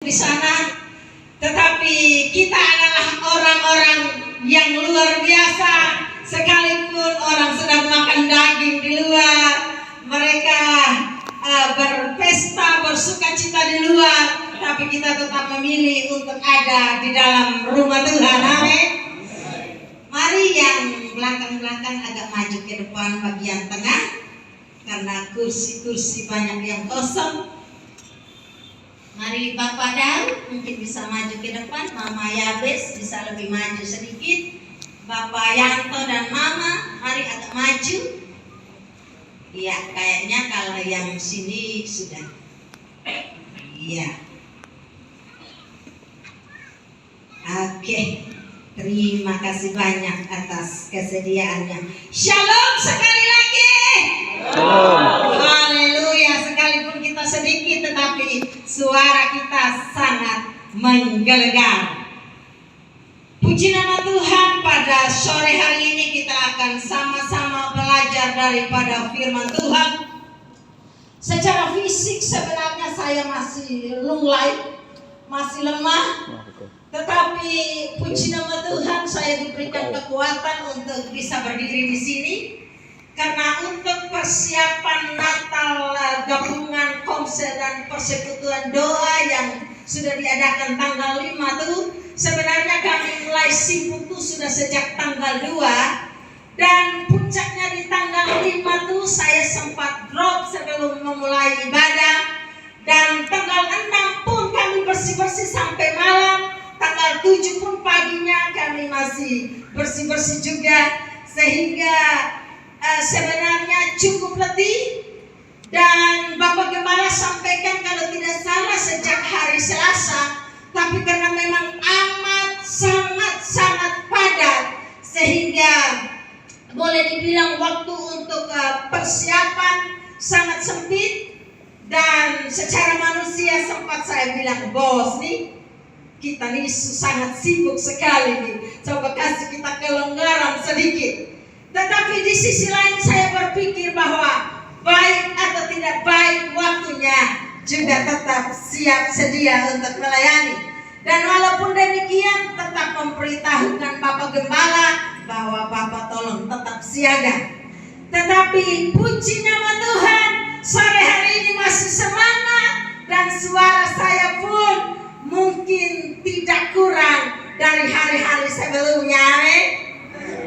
di sana, tetapi kita adalah orang-orang yang luar biasa. Sekalipun orang sedang makan daging di luar, mereka berpesta, bersukacita di luar, tapi kita tetap memilih untuk ada di dalam rumah Tuhan. Amin. Mari yang belakang-belakang agak maju ke depan bagian tengah, karena kursi-kursi banyak yang kosong. Mari Bapak Daud mungkin bisa maju ke depan, Mama Yabes bisa lebih maju sedikit, Bapak Yanto dan Mama mari agak maju. Iya, kayaknya kalau yang sini sudah. Iya. Oke, terima kasih banyak atas kesediaannya. Shalom sekali lagi. Shalom. Haleluya, sekalipun kita sedikit tetapi suara kita sangat menggelegar. Puji nama Tuhan, pada sore hari ini kita akan sama-sama belajar daripada firman Tuhan. Secara fisik sebenarnya saya masih lunglai, masih lemah, tetapi puji nama Tuhan saya diberikan kekuatan untuk bisa berdiri di sini. Karena untuk persiapan Natal gabungan komsel dan persekutuan doa yang sudah diadakan tanggal 5 tuh, sebenarnya kami mulai sibuk tuh sudah sejak tanggal 2, dan puncaknya di tanggal 5 tuh saya sempat drop sebelum memulai ibadah, dan tanggal 6 pun kami bersih-bersih sampai malam, tanggal 7 pun paginya kami masih bersih-bersih juga, sehingga sebenarnya cukup letih. Dan Bapak Gembala sampaikan kalau tidak salah sejak hari Selasa, tapi karena memang amat sangat padat, sehingga boleh dibilang waktu untuk persiapan sangat sempit. Dan secara manusia sempat saya bilang, bos nih, kita nih sangat sibuk sekali nih, coba kasih kita kelonggaran sedikit. Tetapi di sisi lain saya berpikir bahwa baik atau tidak baik waktunya juga tetap siap sedia untuk melayani. Dan walaupun demikian tetap memberitahukan Bapak Gembala bahwa Bapak tolong tetap siaga. Tetapi puji nama Tuhan, sore hari ini masih semangat dan suara saya pun mungkin tidak kurang dari hari-hari sebelumnya.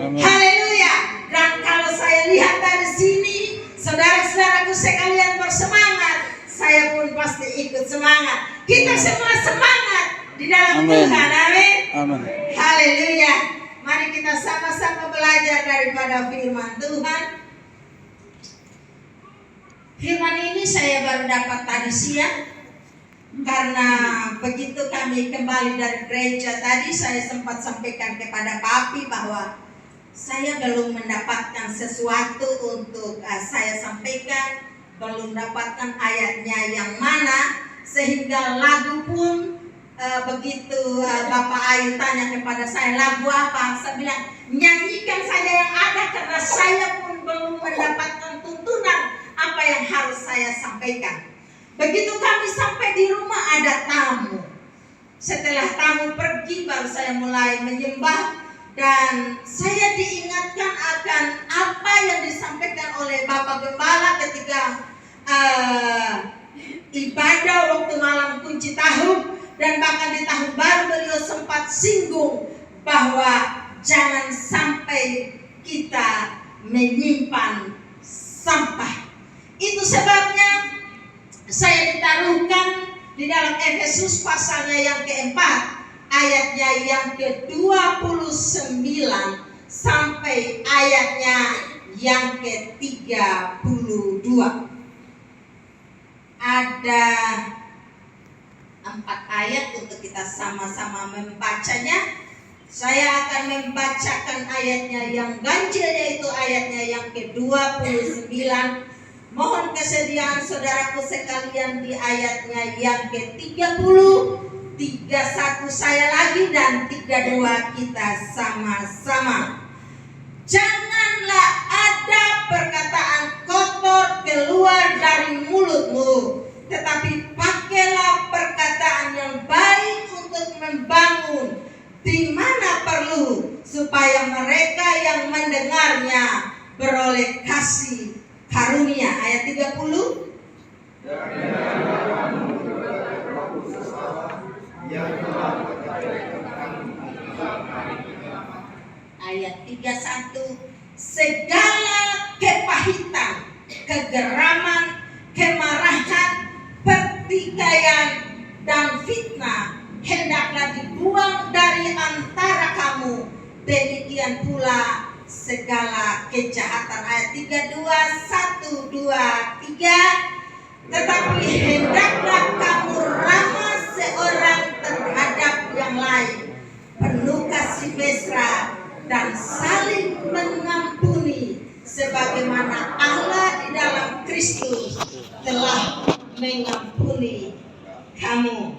Amin. Haleluya. Dan kalau saya lihat dari sini, saudara-saudaraku sekalian bersemangat, saya pun pasti ikut semangat. Kita semua semangat di dalam Tuhan. Amin. Haleluya. Mari kita sama-sama belajar daripada firman Tuhan. Firman ini saya baru dapat tadi siang, karena begitu kami kembali dari gereja tadi, saya sempat sampaikan kepada Papi bahwa saya belum mendapatkan sesuatu untuk saya sampaikan, belum dapatkan ayatnya yang mana, sehingga lagu pun begitu Bapak Ayu tanya kepada saya lagu apa, saya bilang nyanyikan saja yang ada, karena saya pun belum mendapatkan tuntunan apa yang harus saya sampaikan. Begitu kami sampai di rumah ada tamu. Setelah tamu pergi baru saya mulai menyembah. Dan saya diingatkan akan apa yang disampaikan oleh Bapak Gembala ketika ibadah waktu malam kunci tahun, dan bahkan di tahun baru beliau sempat singgung bahwa jangan sampai kita menyimpan sampah. Itu sebabnya saya ditaruhkan di dalam Efesus pasalnya yang keempat, ayatnya yang ke-29 sampai ayatnya yang ke-32. Ada 4 ayat untuk kita sama-sama membacanya. Saya akan membacakan ayatnya yang ganjil, yaitu ayatnya yang ke-29. Mohon kesediaan saudaraku sekalian di ayatnya yang ke-30, 31 saya lagi, dan 32 kita sama-sama. Janganlah ada perkataan kotor keluar dari mulutmu, tetapi pakailah perkataan yang supaya mereka yang mendengarnya beroleh kasih karunia. Ayat 30. Ayat 31. Segala kepahitan, kegeraman, kemarahan, pertikaian, dan fitnah hendaklah dibuang dari antara kamu. Demikian pula segala kejahatan. Ayat 32, 1, 2, 3. Tetapi hendaklah kamu ramah seorang terhadap yang lain, penuh kasih mesra, dan saling mengampuni sebagaimana Allah di dalam Kristus telah mengampuni kamu.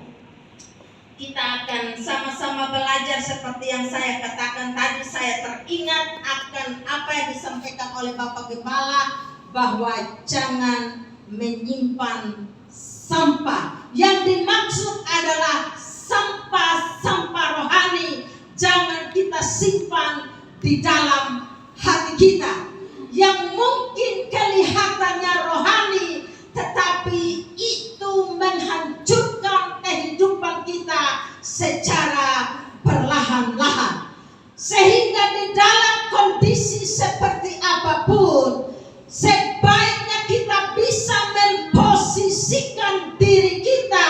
Kita akan sama-sama belajar seperti yang saya katakan tadi. Saya teringat akan apa yang disampaikan oleh Bapak Gembala, bahwa jangan menyimpan sampah. Yang dimaksud adalah sampah-sampah rohani. Jangan kita simpan di dalam hati kita, yang mungkin kelihatannya rohani, tetapi itu menghancurkan kehidupan kita secara perlahan-lahan. Sehingga di dalam kondisi seperti apapun, sebaiknya kita bisa memposisikan diri kita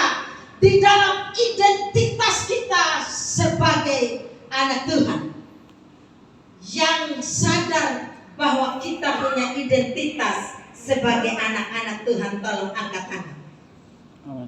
di dalam identitas kita sebagai anak Tuhan, yang sadar bahwa kita punya identitas sebagai anak-anak Tuhan. Tolong angkat tangan. Amin.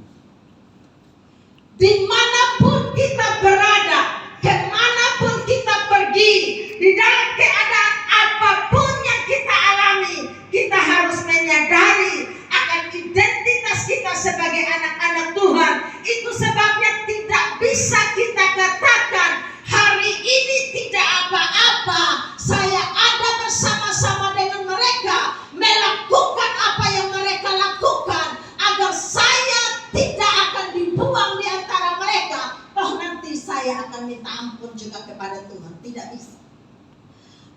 Dimanapun kita berada, kemanapun kita pergi, di dalam keadaan apapun yang kita alami, kita harus menyadari akan identitas kita sebagai anak-anak Tuhan. Itu sebabnya tidak bisa kita katakan hari ini tidak apa-apa, saya ada bersama-sama dengan mereka, melakukan apa yang mereka lakukan, agar saya tidak akan dibuang di antara mereka, toh nanti saya akan minta ampun juga kepada Tuhan. Tidak bisa.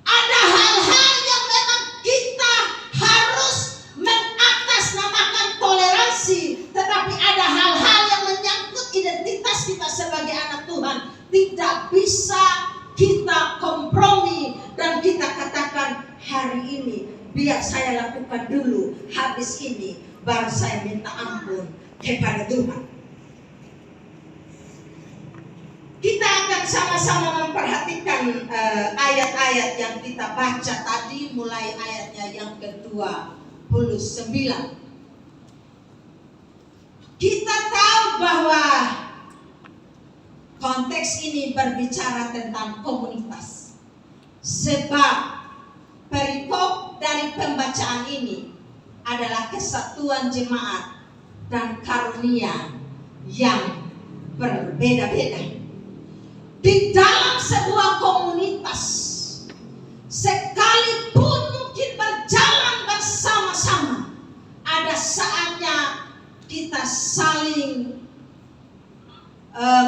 Ada hal-hal yang memang kita harus mengatasnamakan toleransi, tetapi ada hal-hal yang menyangkut identitas kita sebagai anak Tuhan, tidak bisa kita kompromi dan kita katakan hari ini biar saya lakukan dulu, habis ini baru saya minta ampun kepada Tuhan. Kita akan sama-sama memperhatikan ayat-ayat yang kita baca tadi, mulai ayatnya yang ke-29. Kita tahu bahwa konteks ini berbicara tentang komunitas. Sebab perikop dari pembacaan ini adalah kesatuan jemaat dan karunia yang berbeda-beda. Di dalam sebuah komunitas, sekalipun mungkin berjalan bersama-sama, ada saatnya kita saling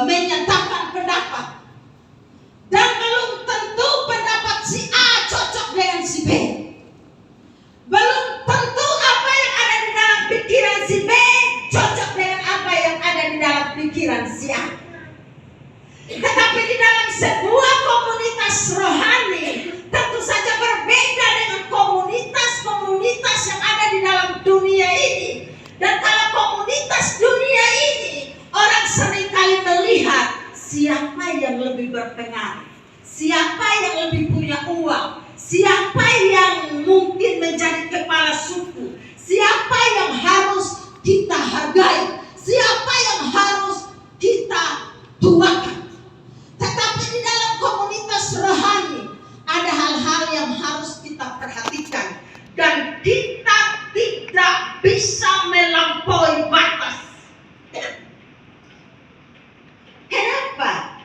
menyatakan pendapat, dan belum tentu pendapat si A cocok dengan si B. Belum tentu apa yang ada di dalam pikiran si B cocok dengan apa yang ada di dalam pikiran si A. Tetapi di dalam sebuah komunitas rohani tentu saja berbeda dengan komunitas-komunitas yang ada di dalam dunia ini. Dan kalau komunitas dunia ini, orang seringkali melihat siapa yang lebih berpengaruh, siapa yang lebih punya uang, siapa yang mungkin menjadi kepala suku, siapa yang harus kita hargai, siapa yang harus kita tuakan. Tetapi di dalam komunitas rohani ada hal-hal yang harus kita perhatikan, dan kita tidak bisa melampaui batas. Kenapa?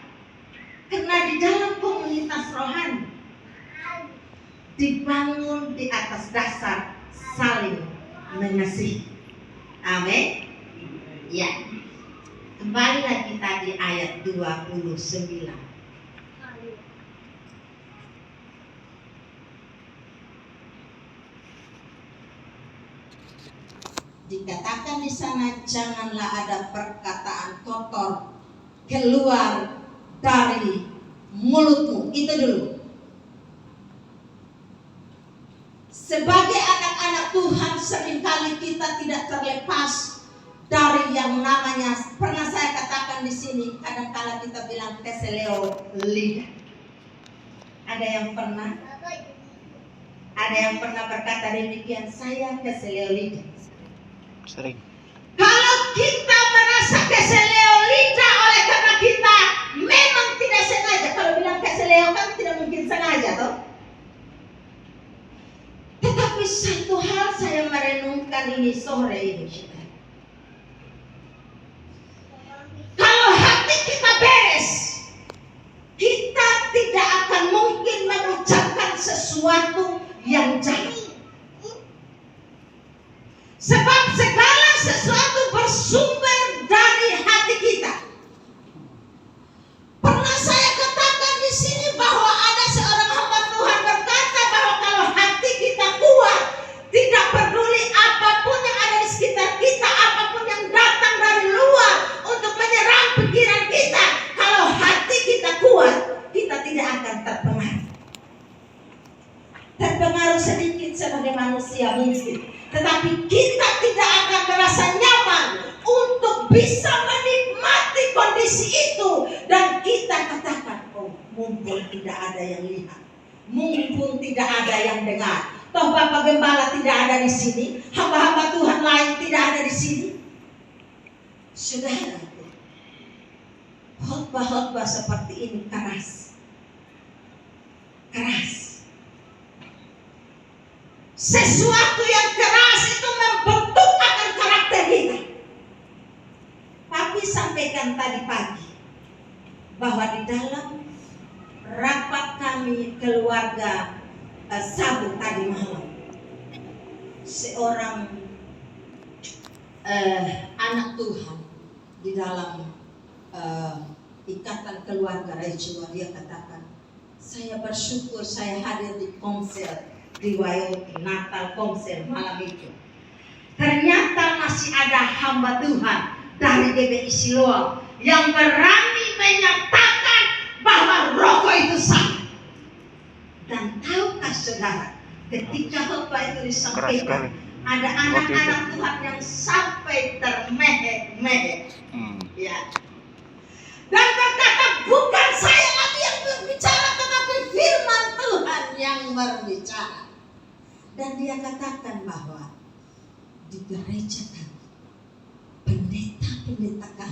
Karena di dalam komunitas rohani dibangun di atas dasar saling mengasihi. Amin. Ya. Kembali lagi tadi ayat 29. Dikatakan di sana, janganlah ada perkataan kotor keluar dari mulutmu. Itu dulu. Sebagai anak-anak Tuhan, seringkali kita tidak terlepas dari yang namanya, pernah saya katakan di sini, kadang-kala kita bilang keseleo lidah. Ada yang pernah berkata demikian, saya keseleo lidah. Sering. Kalau kita merasa keseleo lidah oleh karena kita memang tidak sengaja. Kalau bilang keseleo kan tidak mungkin sengaja toh. Tetapi satu hal saya merenungkan ini sore ini. Kalau hati kita beres, kita tidak akan mungkin mengucapkan sesuatu yang jahat. Sebab segala sesuatu bersumber dari hati kita. Pernah saya katakan di sini bahwa ada seorang hamba Tuhan berkata bahwa kalau hati kita kuat, tidak peduli apapun yang ada di sekitar kita, apapun yang datang dari luar untuk menyerang pikiran kita, kalau hati kita kuat, kita tidak akan terpengaruh. Terpengaruh sedikit sebagai manusia mungkin, tetapi kita tidak akan merasa nyaman untuk bisa menikmati kondisi itu. Dan kita katakan, oh mumpung tidak ada yang lihat, mumpung tidak ada yang dengar, toh Bapak Gembala tidak ada di sini, hamba-hamba Tuhan lain tidak ada di sini. Saudara, khotbah-khotbah seperti ini keras. Sesuatu yang keras itu membentuk akan karakter kita. Papi sampaikan tadi pagi bahwa di dalam rapat kami keluarga Sabu tadi malam, seorang anak Tuhan di dalam ikatan keluarga Raijiwa, dia katakan, saya bersyukur saya hadir di konser di Wayoti Natal konser malam itu. Ternyata masih ada hamba Tuhan dari GBI Siloam yang berani menyatakan bahwa rokok itu salah. Dan tahukah saudara, ketika khotbah itu disampaikan, ada anak-anak Tuhan yang sampai termehek-mehek. Ya. Dan berkata, bukan saya lagi yang berbicara, tetapi firman Tuhan yang berbicara. Dan dia katakan bahwa di gereja kami, pendeta-pendeta kami